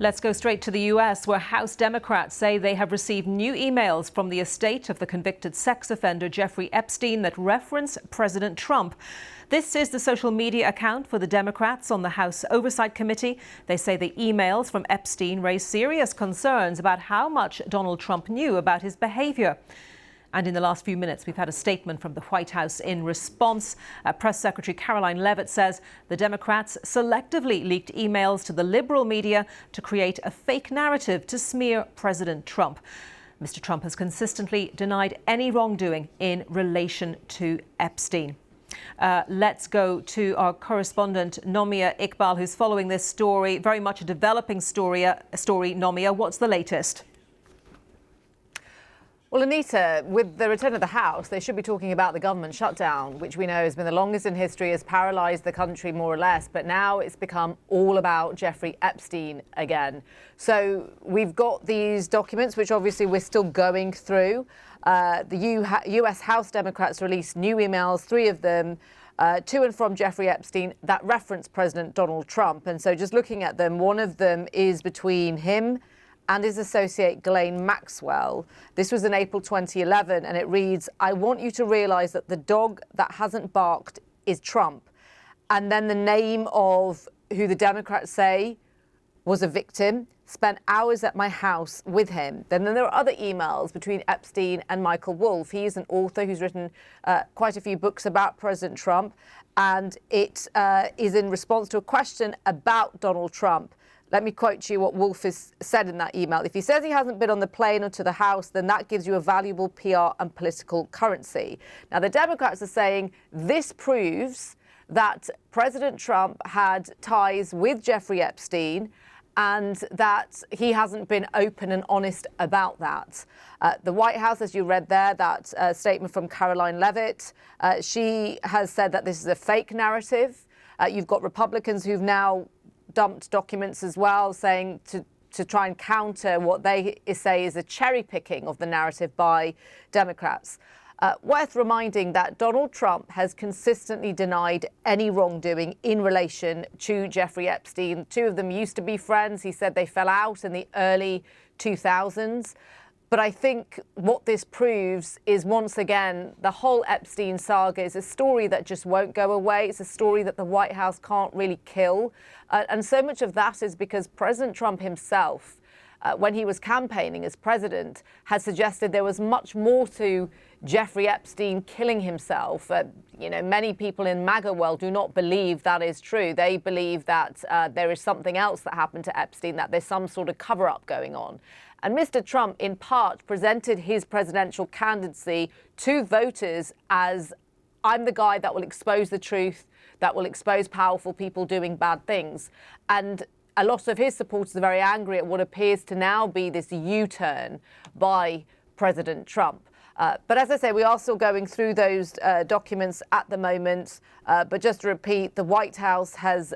Let's go straight to the U.S., where House Democrats say they have received new emails from the estate of the convicted sex offender Jeffrey Epstein that reference President Trump. This is the social media account for the Democrats on the House Oversight Committee. They say the emails from Epstein raise serious concerns about how much Donald Trump knew about his behavior. And in the last few minutes, we've had a statement from the White House in response. Press Secretary Caroline Leavitt says the Democrats selectively leaked emails to the liberal media to create a fake narrative to smear President Trump. Mr. Trump has consistently denied any wrongdoing in relation to Epstein. Let's go to our correspondent, Nomia Iqbal, who's following this story. Very much a developing story, Nomia. What's the latest? Well, Anita, with the return of the House, they should be talking about the government shutdown, which we know has been the longest in history, has paralysed the country more or less. But now it's become all about Jeffrey Epstein again. So we've got these documents, which obviously we're still going through. The US House Democrats released new emails, 3 of them, to and from Jeffrey Epstein that reference President Donald Trump. And so just looking at them, one of them is between him and his associate Ghislaine Maxwell. This was in April 2011, and it reads, "I want you to realise that the dog that hasn't barked is Trump." And then the name of who the Democrats say was a victim, spent hours at my house with him. Then there are other emails between Epstein and Michael Wolff. He is an author who's written quite a few books about President Trump, and it is in response to a question about Donald Trump. Let me quote you what Wolff has said in that email. "If he says he hasn't been on the plane or to the House, then that gives you a valuable PR and political currency." Now, the Democrats are saying this proves that President Trump had ties with Jeffrey Epstein and that he hasn't been open and honest about that. The White House, as you read there, that statement from Caroline Leavitt, she has said that this is a fake narrative. You've got Republicans who've now dumped documents as well, saying to try and counter what they say is a cherry picking of the narrative by Democrats. Worth reminding that Donald Trump has consistently denied any wrongdoing in relation to Jeffrey Epstein. 2 of them used to be friends. He said they fell out in the early 2000s. But I think what this proves is, once again, the whole Epstein saga is a story that just won't go away. It's a story that the White House can't really kill. And so much of that is because President Trump himself, when he was campaigning as president, had suggested there was much more to Jeffrey Epstein killing himself. Many people in MAGA world do not believe that is true. They believe that there is something else that happened to Epstein, that there's some sort of cover-up going on. And Mr. Trump, in part, presented his presidential candidacy to voters as, I'm the guy that will expose the truth, that will expose powerful people doing bad things. And a lot of his supporters are very angry at what appears to now be this U-turn by President Trump. But as I say, we are still going through those documents at the moment. But just to repeat, the White House has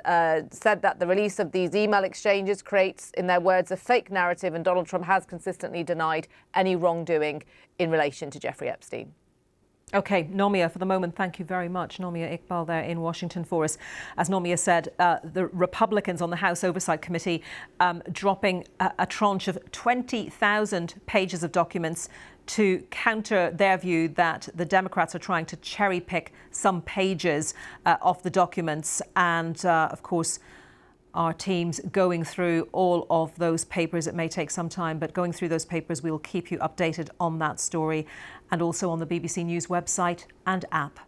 said that the release of these email exchanges creates, in their words, a fake narrative, and Donald Trump has consistently denied any wrongdoing in relation to Jeffrey Epstein. OK, Nomia, for the moment, thank you very much. Nomia Iqbal there in Washington for us. As Nomia said, the Republicans on the House Oversight Committee dropping a tranche of 20,000 pages of documents to counter their view that the Democrats are trying to cherry pick some pages of the documents. And of course, our teams going through all of those papers. It may take some time, but going through those papers, we will keep you updated on that story and also on the BBC News website and app.